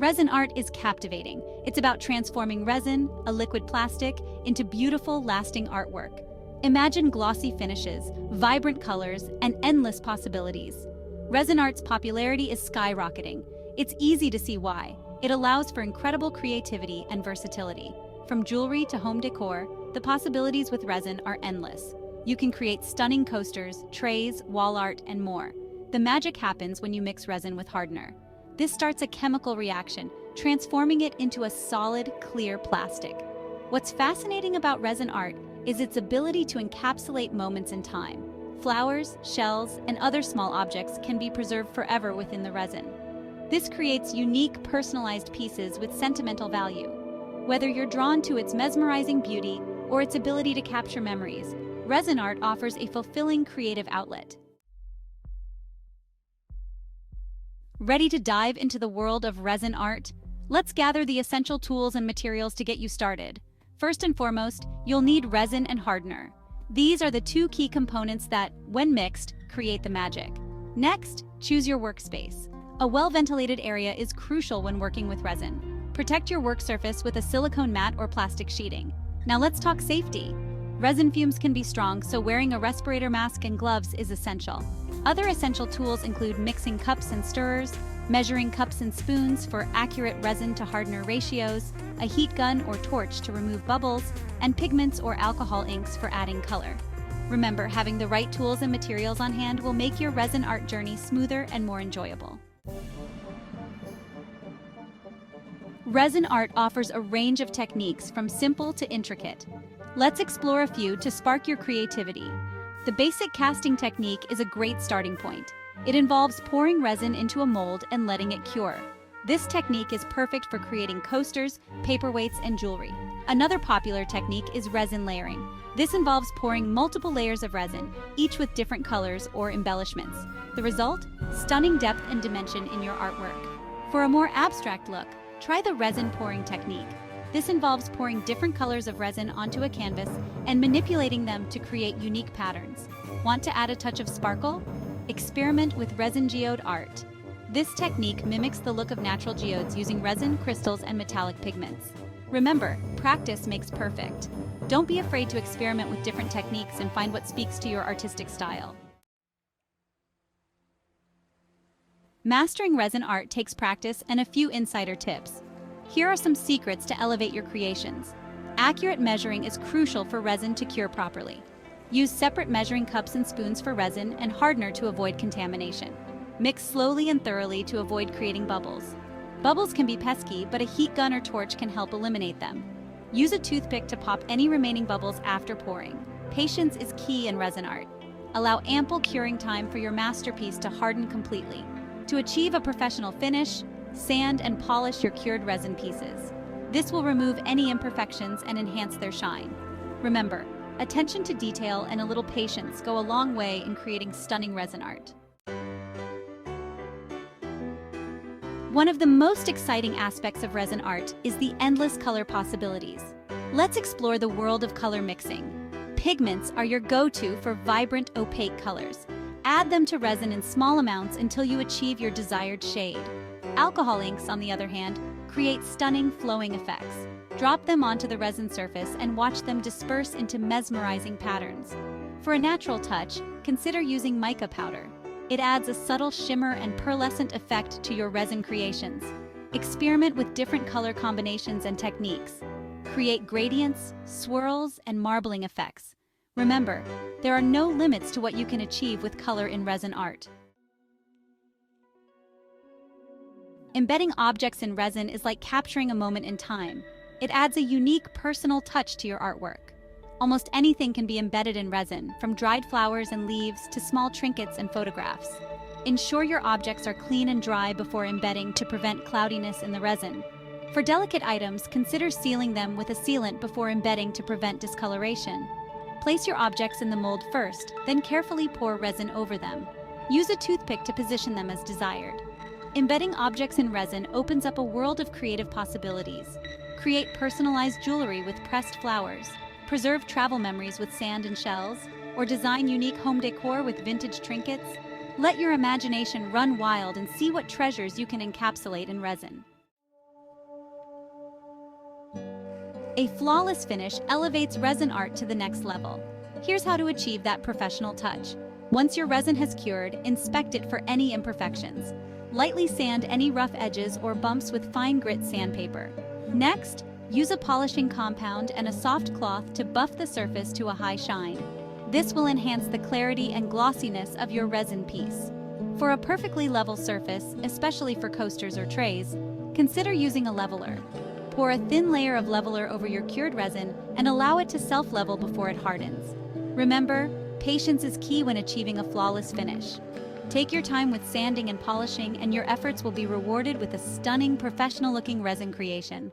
Resin art is captivating. It's about transforming resin, a liquid plastic, into beautiful, lasting artwork. Imagine glossy finishes, vibrant colors, and endless possibilities. Resin art's popularity is skyrocketing. It's easy to see why. It allows for incredible creativity and versatility. From jewelry to home decor, the possibilities with resin are endless. You can create stunning coasters, trays, wall art, and more. The magic happens when you mix resin with hardener. This starts a chemical reaction, transforming it into a solid, clear plastic. What's fascinating about resin art is its ability to encapsulate moments in time. Flowers, shells, and other small objects can be preserved forever within the resin. This creates unique, personalized pieces with sentimental value. Whether you're drawn to its mesmerizing beauty or its ability to capture memories, resin art offers a fulfilling creative outlet. Ready to dive into the world of resin art? Let's gather the essential tools and materials to get you started. First and foremost, you'll need resin and hardener. These are the two key components that, when mixed, create the magic. Next, choose your workspace. A well-ventilated area is crucial when working with resin. Protect your work surface with a silicone mat or plastic sheeting. Now let's talk safety. Resin fumes can be strong, so wearing a respirator mask and gloves is essential. Other essential tools include mixing cups and stirrers, measuring cups and spoons for accurate resin to hardener ratios, a heat gun or torch to remove bubbles, and pigments or alcohol inks for adding color. Remember, having the right tools and materials on hand will make your resin art journey smoother and more enjoyable. Resin art offers a range of techniques from simple to intricate. Let's explore a few to spark your creativity. The basic casting technique is a great starting point. It involves pouring resin into a mold and letting it cure. This technique is perfect for creating coasters, paperweights, and jewelry. Another popular technique is resin layering. This involves pouring multiple layers of resin, each with different colors or embellishments. The result? Stunning depth and dimension in your artwork. For a more abstract look, try the resin pouring technique. This involves pouring different colors of resin onto a canvas and manipulating them to create unique patterns. Want to add a touch of sparkle? Experiment with resin geode art. This technique mimics the look of natural geodes using resin, crystals, and metallic pigments. Remember, practice makes perfect. Don't be afraid to experiment with different techniques and find what speaks to your artistic style. Mastering resin art takes practice and a few insider tips. Here are some secrets to elevate your creations. Accurate measuring is crucial for resin to cure properly. Use separate measuring cups and spoons for resin and hardener to avoid contamination. Mix slowly and thoroughly to avoid creating bubbles. Bubbles can be pesky, but a heat gun or torch can help eliminate them. Use a toothpick to pop any remaining bubbles after pouring. Patience is key in resin art. Allow ample curing time for your masterpiece to harden completely. To achieve a professional finish, sand and polish your cured resin pieces. This will remove any imperfections and enhance their shine. Remember, attention to detail and a little patience go a long way in creating stunning resin art. One of the most exciting aspects of resin art is the endless color possibilities. Let's explore the world of color mixing. Pigments are your go-to for vibrant, opaque colors. Add them to resin in small amounts until you achieve your desired shade. Alcohol inks, on the other hand, create stunning flowing effects. Drop them onto the resin surface and watch them disperse into mesmerizing patterns. For a natural touch, consider using mica powder. It adds a subtle shimmer and pearlescent effect to your resin creations. Experiment with different color combinations and techniques. Create gradients, swirls, and marbling effects. Remember, there are no limits to what you can achieve with color in resin art. Embedding objects in resin is like capturing a moment in time. It adds a unique, personal touch to your artwork. Almost anything can be embedded in resin, from dried flowers and leaves to small trinkets and photographs. Ensure your objects are clean and dry before embedding to prevent cloudiness in the resin. For delicate items, consider sealing them with a sealant before embedding to prevent discoloration. Place your objects in the mold first, then carefully pour resin over them. Use a toothpick to position them as desired. Embedding objects in resin opens up a world of creative possibilities. Create personalized jewelry with pressed flowers, preserve travel memories with sand and shells, or design unique home decor with vintage trinkets. Let your imagination run wild and see what treasures you can encapsulate in resin. A flawless finish elevates resin art to the next level. Here's how to achieve that professional touch. Once your resin has cured, inspect it for any imperfections. Lightly sand any rough edges or bumps with fine grit sandpaper. Next, use a polishing compound and a soft cloth to buff the surface to a high shine. This will enhance the clarity and glossiness of your resin piece. For a perfectly level surface, especially for coasters or trays, consider using a leveler. Pour a thin layer of leveler over your cured resin and allow it to self-level before it hardens. Remember, patience is key when achieving a flawless finish. Take your time with sanding and polishing, and your efforts will be rewarded with a stunning, professional-looking resin creation.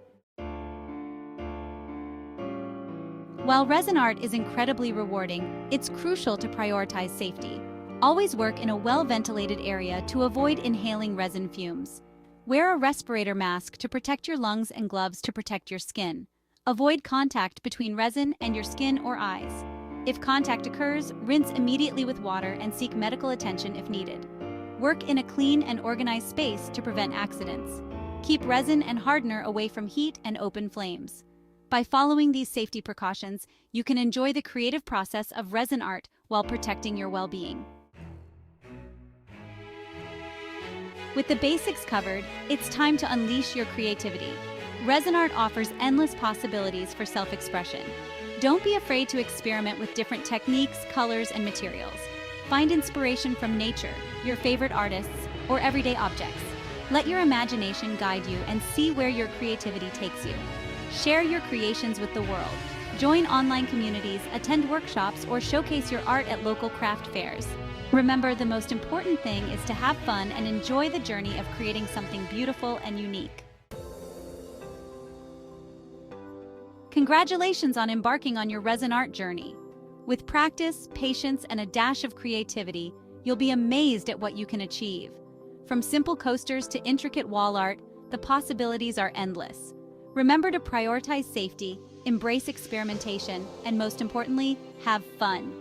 While resin art is incredibly rewarding, it's crucial to prioritize safety. Always work in a well-ventilated area to avoid inhaling resin fumes. Wear a respirator mask to protect your lungs and gloves to protect your skin. Avoid contact between resin and your skin or eyes. If contact occurs, rinse immediately with water and seek medical attention if needed. Work in a clean and organized space to prevent accidents. Keep resin and hardener away from heat and open flames. By following these safety precautions, you can enjoy the creative process of resin art while protecting your well-being. With the basics covered, it's time to unleash your creativity. Resin art offers endless possibilities for self-expression. Don't be afraid to experiment with different techniques, colors, and materials. Find inspiration from nature, your favorite artists, or everyday objects. Let your imagination guide you and see where your creativity takes you. Share your creations with the world. Join online communities, attend workshops, or showcase your art at local craft fairs. Remember, the most important thing is to have fun and enjoy the journey of creating something beautiful and unique. Congratulations on embarking on your resin art journey. With practice, patience, and a dash of creativity, you'll be amazed at what you can achieve. From simple coasters to intricate wall art, the possibilities are endless. Remember to prioritize safety, embrace experimentation, and most importantly, have fun.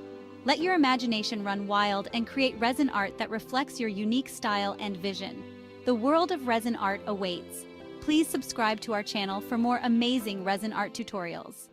Let your imagination run wild and create resin art that reflects your unique style and vision. The world of resin art awaits. Please subscribe to our channel for more amazing resin art tutorials.